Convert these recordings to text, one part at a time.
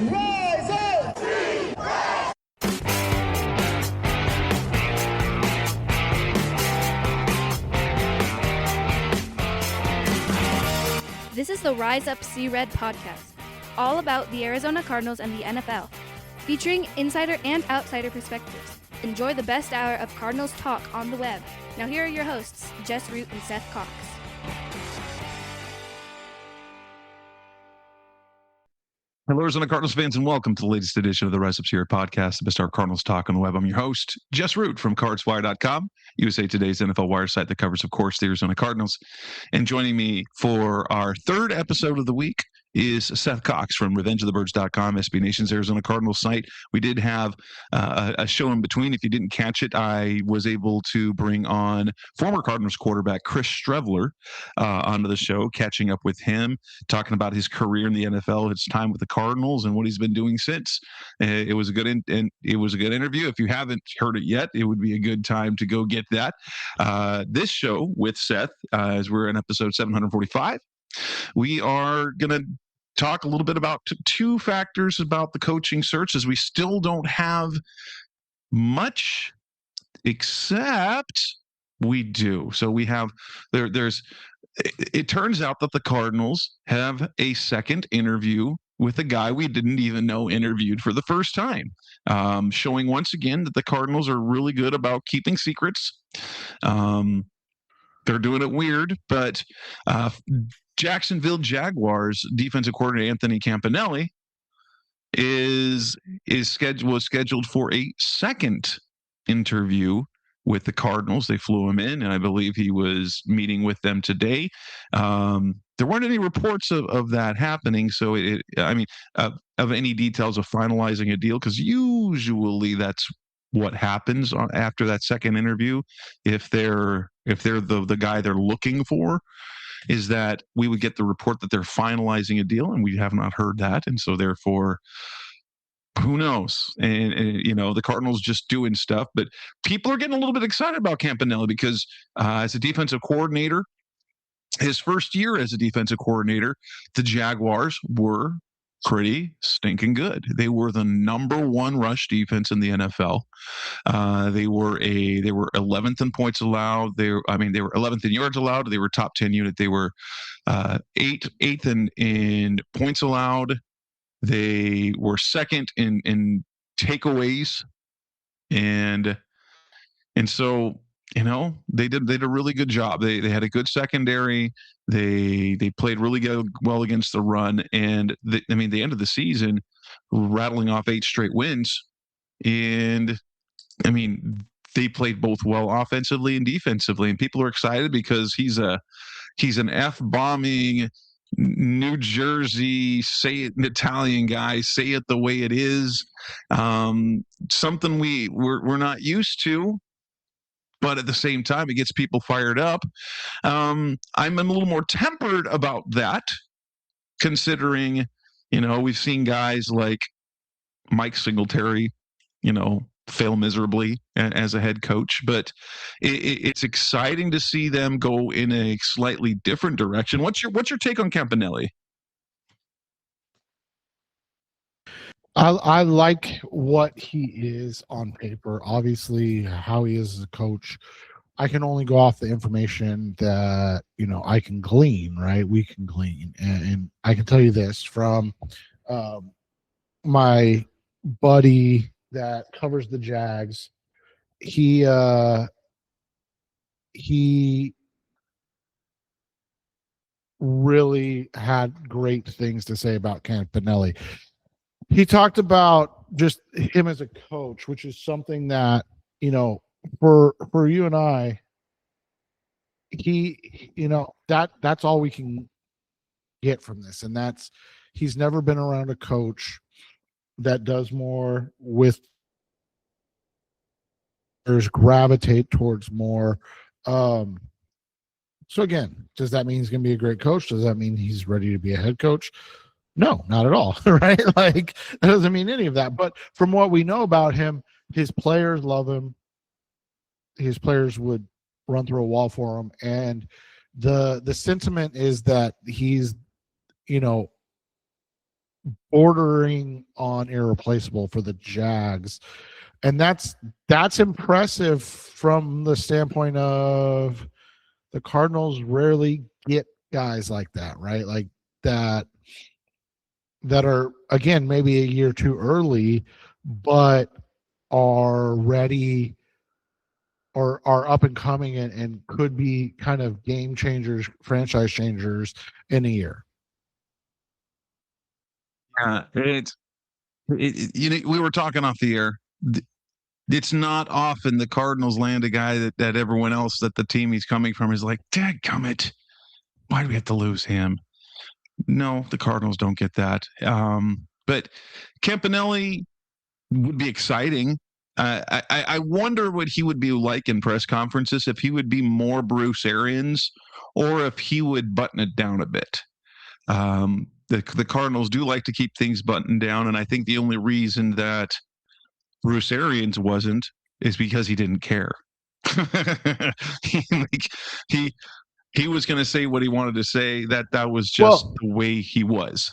Rise up! This is the Rise Up See Red podcast, all about the Arizona Cardinals and the NFL, featuring insider and outsider perspectives. Enjoy the best hour of Cardinals talk on the web. Now here are your hosts, Jess Root and Seth Cox. Hello, Arizona Cardinals fans, and welcome to the latest edition of the Rise Up See Red podcast, the best hour of Cardinals talk on the web. I'm your host, Jess Root from CardsWire.com, USA Today's NFL Wire site that covers, of course, the Arizona Cardinals. And joining me for our third episode of the week is Seth Cox from RevengeOfTheBirds.com, SB Nation's Arizona Cardinals site. We did have a show in between. If you didn't catch it, I was able to bring on former Cardinals quarterback Chris Streveler onto the show, catching up with him, talking about his career in the NFL, his time with the Cardinals, and what he's been doing since. It was a good interview. If you haven't heard it yet, it would be a good time to go get that. This show with Seth, as we're in episode 745. We are going to talk a little bit about two factors about the coaching search, as we still don't have much, except we do. So we have it turns out that the Cardinals have a second interview with a guy we didn't even know interviewed for the first time, showing once again that the Cardinals are really good about keeping secrets. They're doing it weird, but Jacksonville Jaguars defensive coordinator Anthony Campanile was scheduled for a second interview with the Cardinals. They flew him in, and I believe he was meeting with them today. There weren't any reports of that happening, so of any details of finalizing a deal, because usually that's what happens after that second interview. If they're the guy they're looking for, is that we would get the report that they're finalizing a deal, and we have not heard that. And so therefore, who knows? And the Cardinals just doing stuff, but people are getting a little bit excited about Campanile because as a defensive coordinator, his first year as a defensive coordinator, the Jaguars were pretty stinking good. They were the number one rush defense in the NFL. They were 11th in points allowed. They were 11th in yards allowed. They were top 10 unit. They were eighth in points allowed. They were second in takeaways, and so they did a really good job. They had a good secondary. They played really well against the run, and they ended the season rattling off 8 straight wins. And they played both well offensively and defensively, and people are excited because he's an F-bombing New Jersey, say it in Italian guy, say it the way it is. Something we're not used to. But at the same time, it gets people fired up. I'm a little more tempered about that, considering, we've seen guys like Mike Singletary, fail miserably as a head coach. But it's exciting to see them go in a slightly different direction. What's your take on Campanile? I like what he is on paper. Obviously, how he is as a coach, I can only go off the information that I can glean. Right, we can glean, and I can tell you this from my buddy that covers the Jags. He really had great things to say about Campanile. He talked about just him as a coach, which is something that, for you and I, that's all we can get from this. And he's never been around a coach that does more with gravitate towards more. So again, does that mean he's going to be a great coach? Does that mean he's ready to be a head coach? No, not at all. Right? Like, that doesn't mean any of that. But from what we know about him, his players love him. His players would run through a wall for him. And the sentiment is that he's, bordering on irreplaceable for the Jags. And that's impressive from the standpoint of the Cardinals rarely get guys like that, right? Like that are, again, maybe a year too early, but are ready or are up and coming and could be kind of game changers, franchise changers in a year. We were talking off the air. It's not often the Cardinals land a guy that everyone else, that the team he's coming from, is like, dadgummit, why do we have to lose him? No, the Cardinals don't get that. But Campanile would be exciting. I wonder what he would be like in press conferences, if he would be more Bruce Arians or if he would button it down a bit. The Cardinals do like to keep things buttoned down, and I think the only reason that Bruce Arians wasn't is because he didn't care. He was going to say what he wanted to say. That was just the way he was.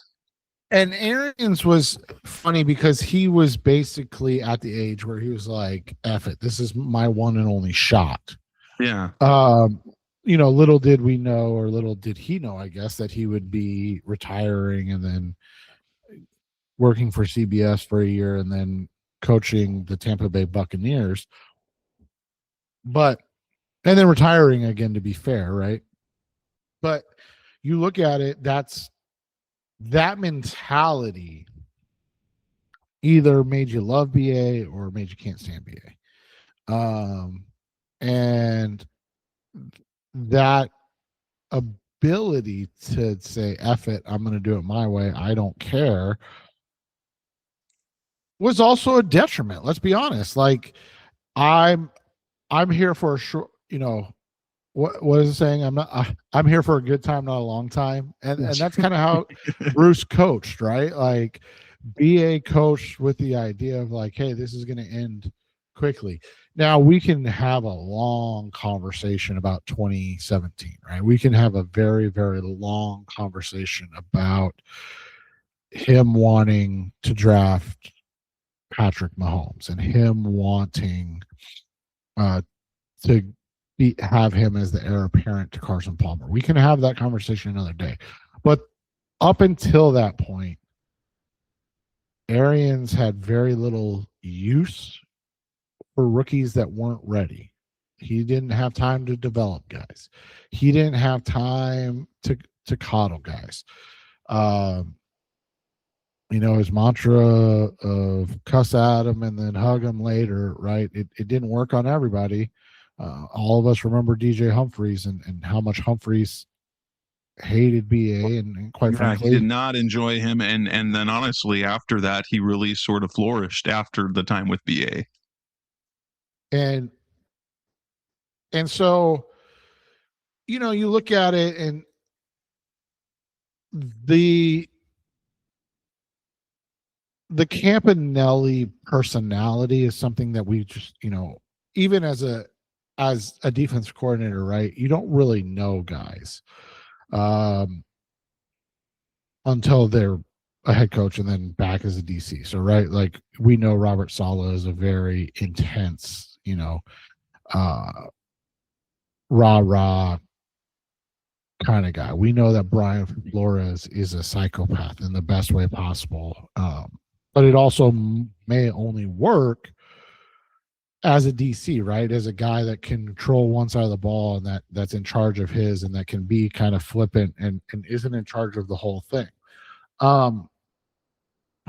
And Arians was funny because he was basically at the age where he was like, F it, this is my one and only shot. Yeah. Little did we know, or little did he know, I guess, that he would be retiring and then working for CBS for a year and then coaching the Tampa Bay Buccaneers. And then retiring again, to be fair, right? But you look at it, that mentality either made you love BA or made you can't stand BA. And that ability to say, F it, I'm going to do it my way, I don't care, was also a detriment. Let's be honest. Like, I'm here for a short, what is it saying? I'm here for a good time, not a long time. And that's kind of how Bruce coached, right? Like, BA coached with the idea of like, hey, this is going to end quickly. Now we can have a long conversation about 2017, right? We can have a very, very long conversation about him wanting to draft Patrick Mahomes and him wanting to have him as the heir apparent to Carson Palmer. We can have that conversation another day. But up until that point, Arians had very little use for rookies that weren't ready. He didn't have time to develop guys. He didn't have time to coddle guys. His mantra of cuss at him and then hug him later, right? It didn't work on everybody. All of us remember DJ Humphries and how much Humphries hated BA and quite frankly, he did not enjoy him. And then honestly, after that, he really sort of flourished after the time with BA. And so, you look at it, and the Campanile personality is something that we just, even as a defense coordinator, right? You don't really know guys until they're a head coach and then back as a DC. So, right, like we know Robert Saleh is a very intense, rah-rah kind of guy. We know that Brian Flores is a psychopath in the best way possible. But it also may only work as a DC, right? As a guy that can control one side of the ball and that's in charge of his and that can be kind of flippant and isn't in charge of the whole thing.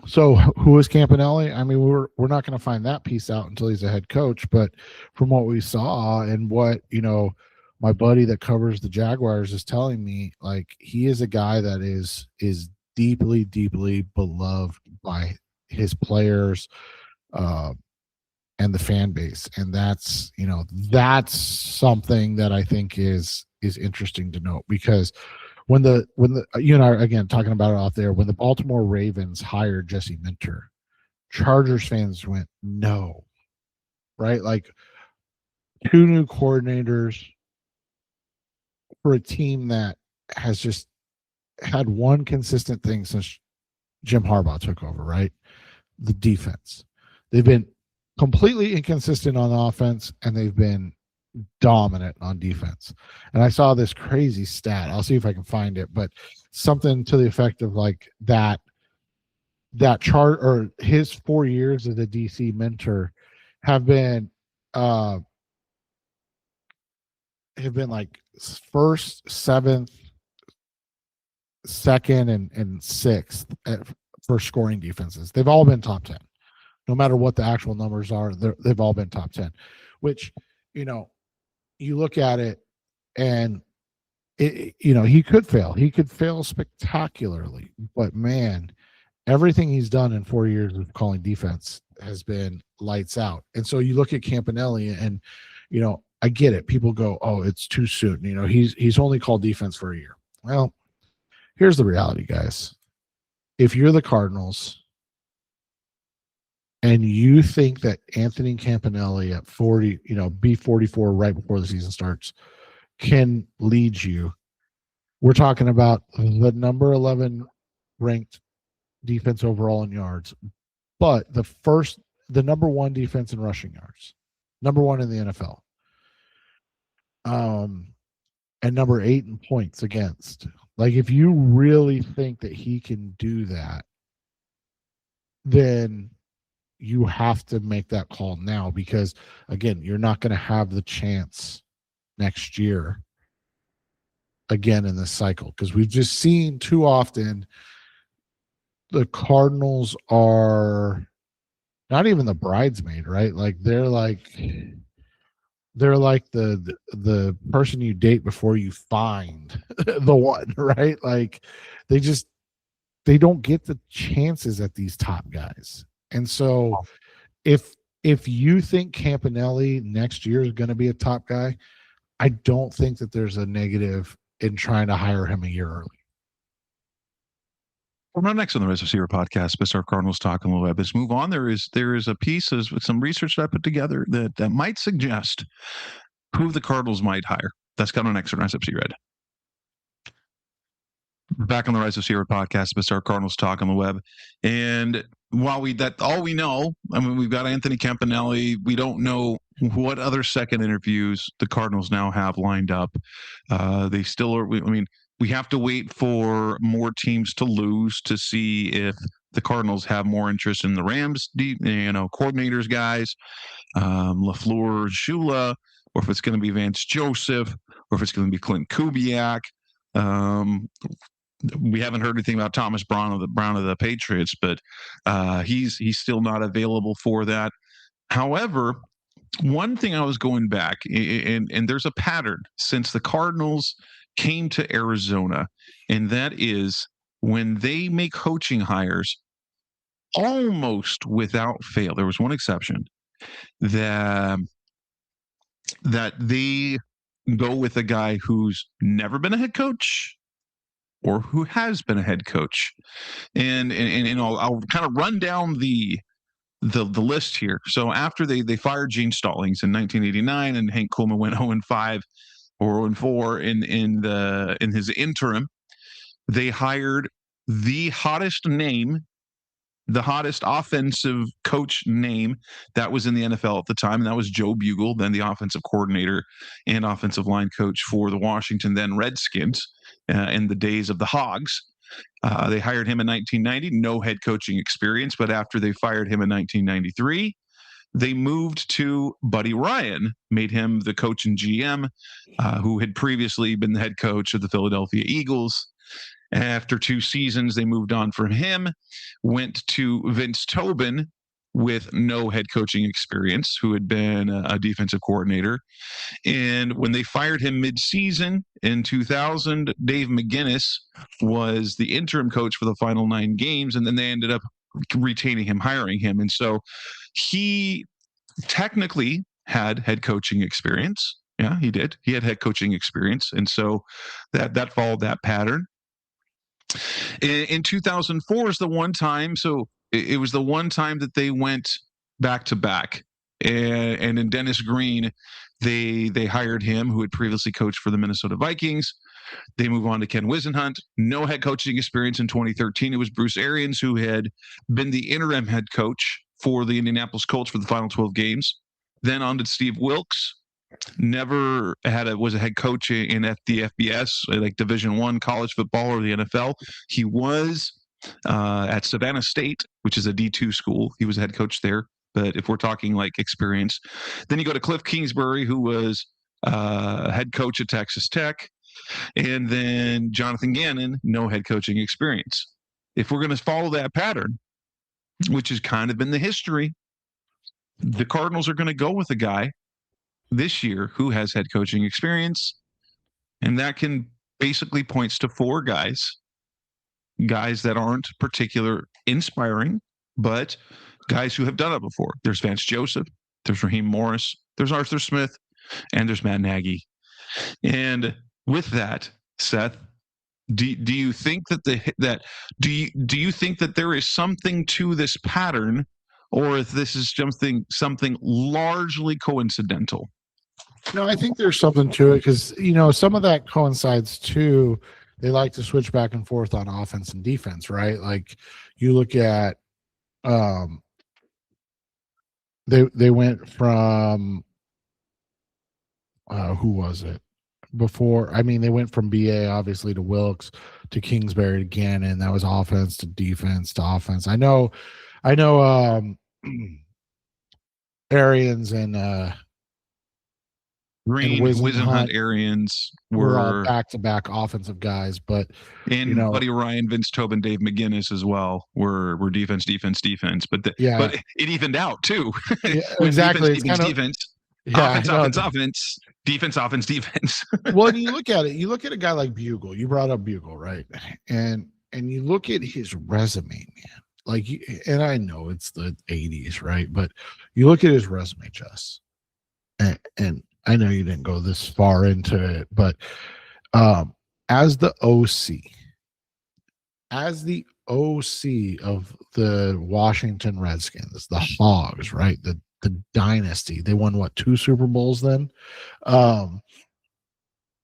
So who is Campanile? I mean, we're not going to find that piece out until he's a head coach. But from what we saw and what, my buddy that covers the Jaguars is telling me, like, he is a guy that is deeply, deeply beloved by his players and the fan base. And that's something that I think is interesting to note, because when the you and I are again talking about it out there, when the Baltimore Ravens hired Jesse Minter, Chargers fans went, no, right? Like, two new coordinators for a team that has just had one consistent thing since Jim Harbaugh took over, right? The defense. They've been completely inconsistent on offense, and they've been dominant on defense. And I saw this crazy stat. I'll see if I can find it, but something to the effect of like that chart, or his 4 years as the DC mentor have been like first, seventh, second, and sixth for scoring defenses. They've all been top 10. No matter what the actual numbers are, they've all been top 10, which, you look at it and he could fail. He could fail spectacularly, but man, everything he's done in 4 years of calling defense has been lights out. And so you look at Campanile, and I get it. People go, "Oh, it's too soon." He's only called defense for a year. Well, here's the reality, guys. If you're the Cardinals and you think that Anthony Campanile at 40, B44 right before the season starts, can lead you, we're talking about the number 11 ranked defense overall in yards, but the number one defense in rushing yards, number one in the NFL, and number 8 in points against. Like, if you really think that he can do that, then you have to make that call now, because again, you're not going to have the chance next year again in this cycle, because we've just seen too often the Cardinals are not even the bridesmaid, right? Like they're like the person you date before you find the one, right? Like they don't get the chances at these top guys. And so if you think Campanile next year is going to be a top guy, I don't think that there's a negative in trying to hire him a year early. Well, next on the Res Receiver podcast, Mr. Cardinals Talk on the Web. Let's move on. There is a piece with some research that I put together that might suggest who the Cardinals might hire. That's coming next on Res Red. Back on the Rise of Sierra podcast, Mr. Cardinals Talk on the Web. And while all we know, I mean, we've got Anthony Campanile. We don't know what other second interviews the Cardinals now have lined up. They still are. We have to wait for more teams to lose to see if the Cardinals have more interest in the Rams, coordinators, guys, LaFleur, Shula, or if it's going to be Vance Joseph, or if it's going to be Clint Kubiak. We haven't heard anything about Thomas Brown of the Patriots, but he's still not available for that. However, one thing I was going back, and there's a pattern since the Cardinals came to Arizona, and that is when they make coaching hires, almost without fail, there was one exception, that they go with a guy who's never been a head coach or who has been a head coach. And I'll kind of run down the list here. So after they fired Gene Stallings in 1989, and Hank Coleman went 0-5 or 0-4 in his interim, they hired the hottest offensive coach name that was in the NFL at the time, and that was Joe Bugle, then the offensive coordinator and offensive line coach for the Washington then Redskins in the days of the Hogs. They hired him in 1990, no head coaching experience, but after they fired him in 1993, they moved to Buddy Ryan, made him the coach and GM, who had previously been the head coach of the Philadelphia Eagles. After 2 seasons, they moved on from him, went to Vince Tobin with no head coaching experience, who had been a defensive coordinator. And when they fired him mid-season in 2000, Dave McGinnis was the interim coach for the final 9 games, and then they ended up retaining him, hiring him. And so he technically had head coaching experience. Yeah, he did. He had head coaching experience. And so that followed that pattern. In 2004 is the one time. So it was the one time that they went back to back. And in Dennis Green, they hired him, who had previously coached for the Minnesota Vikings. They move on to Ken Wisenhunt. No head coaching experience in 2013. It was Bruce Arians who had been the interim head coach for the Indianapolis Colts for the final 12 games. Then on to Steve Wilkes. Never was a head coach in the FBS, like Division I college football or the NFL. He was at Savannah State, which is a D2 school. He was a head coach there. But if we're talking like experience, then you go to Cliff Kingsbury, who was head coach at Texas Tech. And then Jonathan Gannon, no head coaching experience. If we're going to follow that pattern, which has kind of been the history, the Cardinals are going to go with a guy this year who has head coaching experience. And that can basically points to 4 guys that aren't particular inspiring, but guys who have done it before. There's Vance Joseph, there's Raheem Morris, there's Arthur Smith, and there's Matt Nagy. And with that, Seth, do you think that do you think that there is something to this pattern, or if this is something largely coincidental? No, I think there's something to it because, some of that coincides too. They like to switch back and forth on offense and defense, right? Like you look at, they went from, who was it before? I mean, they went from BA obviously to Wilkes to Kingsbury to Gannon. That was offense to defense to offense. I know, Arians and Green, Wisenhunt, Arians were all back-to-back offensive guys, but Buddy Ryan, Vince Tobin, Dave McGinnis as well were defense. But but it evened out too. Yeah, exactly. Defense, defense. Well, and you look at a guy like Bugle. You brought up Bugle, right? And you look at his resume, man. Like, and I know it's the 80s, right? But you look at his resume, Jess, and I know you didn't go this far into it, but as the OC of the Washington Redskins, the Hogs, right? The dynasty. They won 2 Super Bowls then?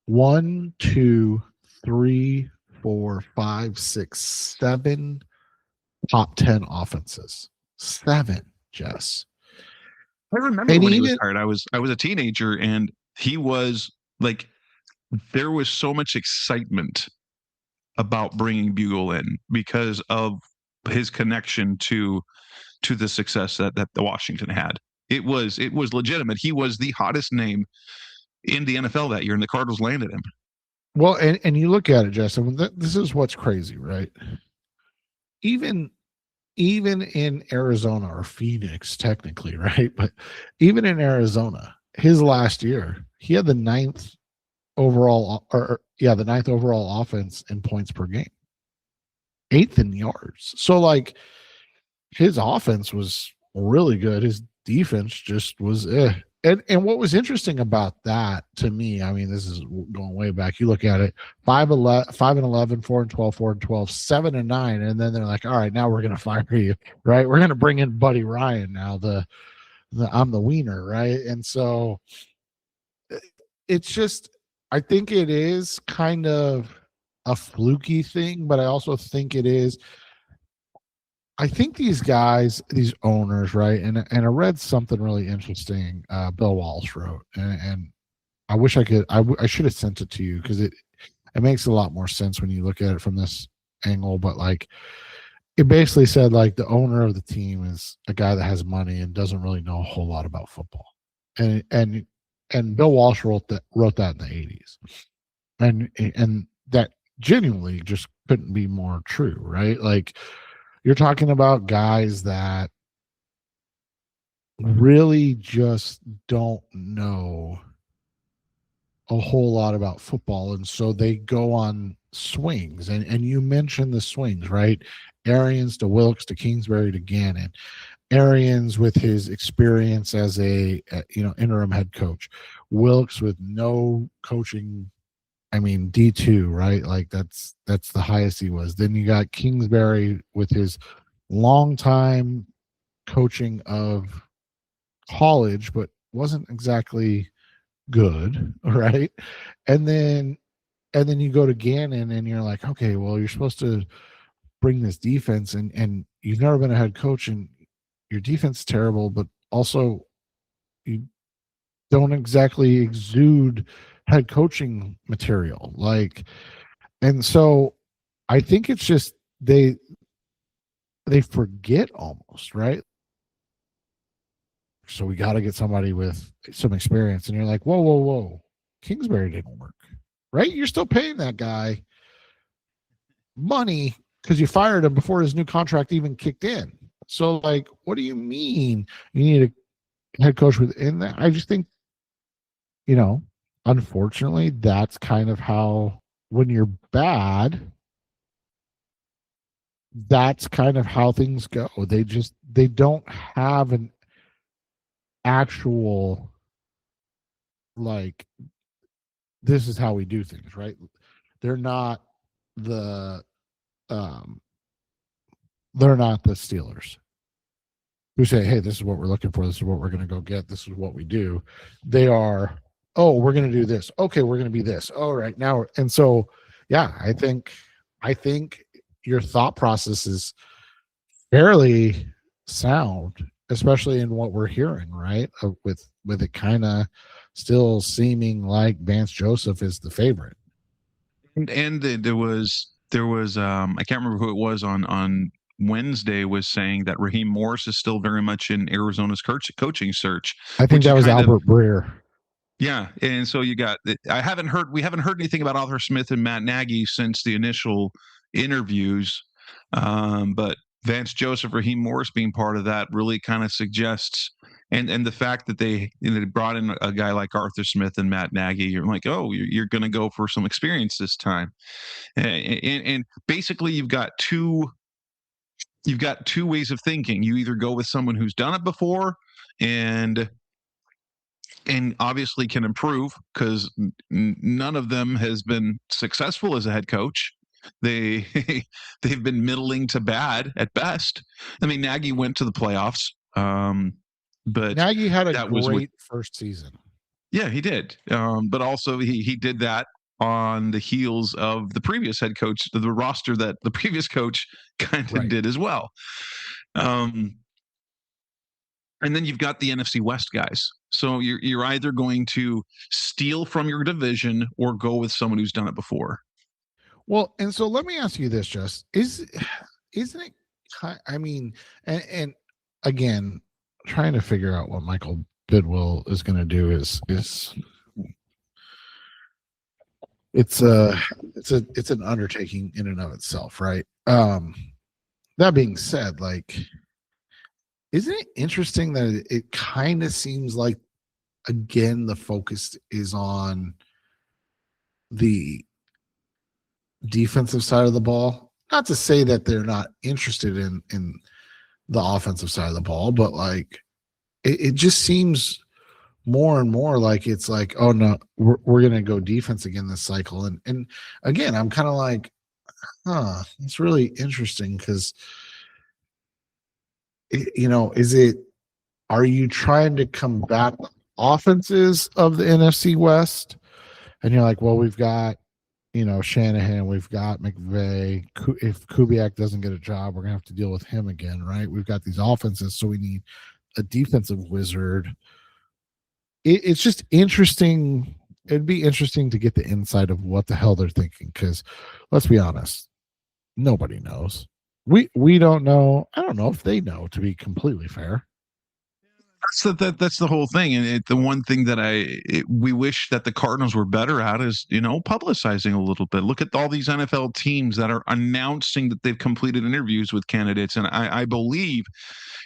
1, 2, 3, 4, 5, 6, 7 top 10 offenses. 7, Jess. I remember when he was hired. I was a teenager, and he was like, there was so much excitement about bringing Bugle in because of his connection to the success that the Washington had. It was legitimate. He was the hottest name in the NFL that year, and the Cardinals landed him. Well, and you look at it, Justin. This is what's crazy, right? Even in Arizona or Phoenix, technically, right? But even in Arizona, his last year, he had the 9th overall offense in points per game, 8th in yards. So like his offense was really good. His defense just was And what was interesting about that to me, I mean, this is going way back. You look at it, 5-11, 4-12, 4-12, 7-9, and then they're like, all right, now we're going to fire you, right? We're going to bring in Buddy Ryan now. I'm the wiener, right? And so it's just, I think it is kind of a fluky thing, but I also think it is. I think these guys, these owners, right? And I read something really interesting. Bill Walsh wrote, and I wish I could. I should have sent it to you because it makes a lot more sense when you look at it from this angle. But like, it basically said like the owner of the team is a guy that has money and doesn't really know a whole lot about football. And Bill Walsh wrote that in the 80s, and that genuinely just couldn't be more true, right? Like, you're talking about guys that really just don't know a whole lot about football. And so they go on swings. And you mentioned the swings, right? Arians to Wilkes to Kingsbury to Gannon. Arians with his experience as a interim head coach. Wilkes with no coaching. I mean, D2, right? Like that's the highest he was. Then you got Kingsbury with his long time coaching of college, but wasn't exactly good, right? And then and then you go to Gannon and you're like, okay, well, you're supposed to bring this defense, and you've never been a head coach, and your defense is terrible, but also you don't exactly exude head coaching material. Like, and so I think it's just they forget almost, right? So we got to get somebody with some experience. And you're like, whoa. Kingsbury didn't work, right? You're still paying that guy money because you fired him before his new contract even kicked in. So, like, what do you mean you need a head coach within that? I just think, unfortunately, that's kind of how, when you're bad, that's kind of how things go. They don't have an actual, like, this is how we do things, right? They're not the Steelers who say, hey, this is what we're looking for, this is what we're going to go get, this is what we do. They are, oh, we're going to do this, okay, we're going to be this, all right, now. And so, yeah, I think your thought process is fairly sound, especially in what we're hearing, right? With it kind of still seeming like Vance Joseph is the favorite. And there was I can't remember who it was on Wednesday was saying that Raheem Morris is still very much in Arizona's coaching search. I think that was Albert Breer. Yeah, and so we haven't heard anything about Arthur Smith and Matt Nagy since the initial interviews, but Vance Joseph, Raheem Morris being part of that really kind of suggests, and the fact that they brought in a guy like Arthur Smith and Matt Nagy, you're like, oh, you're going to go for some experience this time, and basically you've got two ways of thinking. You either go with someone who's done it before and obviously can improve, because none of them has been successful as a head coach. They've been middling to bad at best. I mean, Nagy went to the playoffs, but Nagy had a great first season. Yeah, he did. But also he did that on the heels of the previous head coach, the roster that the previous coach kind of did as well. And then you've got the NFC West guys. So you're either going to steal from your division or go with someone who's done it before. Well, and so let me ask you this, Jess. Isn't it? I mean, and again, trying to figure out what Michael Bidwill is going to do is it's an undertaking in and of itself, right? That being said, like, isn't it interesting that it kind of seems like, again, the focus is on the defensive side of the ball? Not to say that they're not interested in the offensive side of the ball, but like it just seems more and more like it's like, oh no, we're gonna go defense again this cycle. And again, I'm kind of like, it's really interesting because are you trying to combat the offenses of the NFC West? And you're like, well, we've got, Shanahan, we've got McVay. If Kubiak doesn't get a job, we're going to have to deal with him again, right? We've got these offenses, so we need a defensive wizard. It's just interesting. It'd be interesting to get the insight of what the hell they're thinking, because let's be honest, nobody knows. We don't know. I don't know if they know, to be completely fair. That's the whole thing. And the one thing that we wish that the Cardinals were better at is, publicizing a little bit. Look at all these NFL teams that are announcing that they've completed interviews with candidates. And I believe,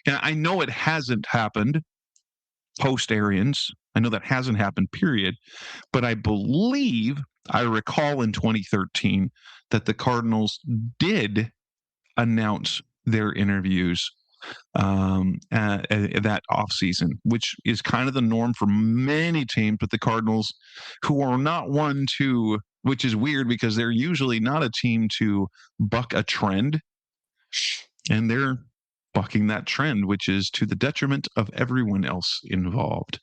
and I know it hasn't happened post Arians. I know that hasn't happened, period. But I recall in 2013 that the Cardinals did announce their interviews that offseason, which is kind of the norm for many teams. But the Cardinals, who are not one to, which is weird because they're usually not a team to buck a trend, and they're bucking that trend, which is to the detriment of everyone else involved.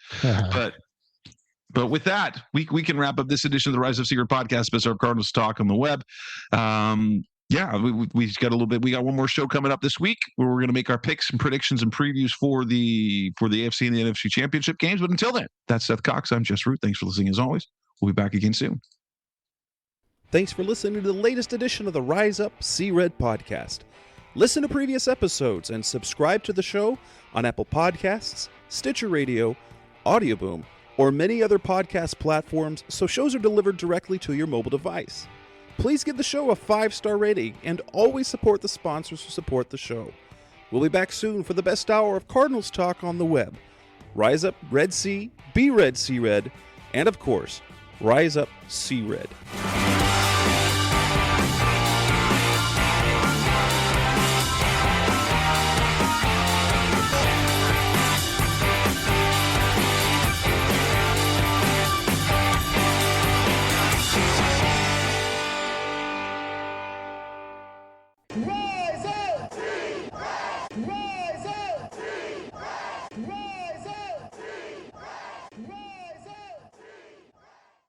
But with that, we can wrap up this edition of the Rise of Secret podcast, Best of Cardinals Talk on the web. We got a little bit. We got one more show coming up this week where we're going to make our picks and predictions and previews for the AFC and the NFC championship games. But until then, that's Seth Cox. I'm Jess Root. Thanks for listening as always. We'll be back again soon. Thanks for listening to the latest edition of the Rise Up, See Red podcast. Listen to previous episodes and subscribe to the show on Apple Podcasts, Stitcher Radio, Audioboom, or many other podcast platforms so shows are delivered directly to your mobile device. Please give the show a 5-star rating and always support the sponsors who support the show. We'll be back soon for the best hour of Cardinals talk on the web. Rise up, Red Sea, be red, see red, and of course, Rise up, see red.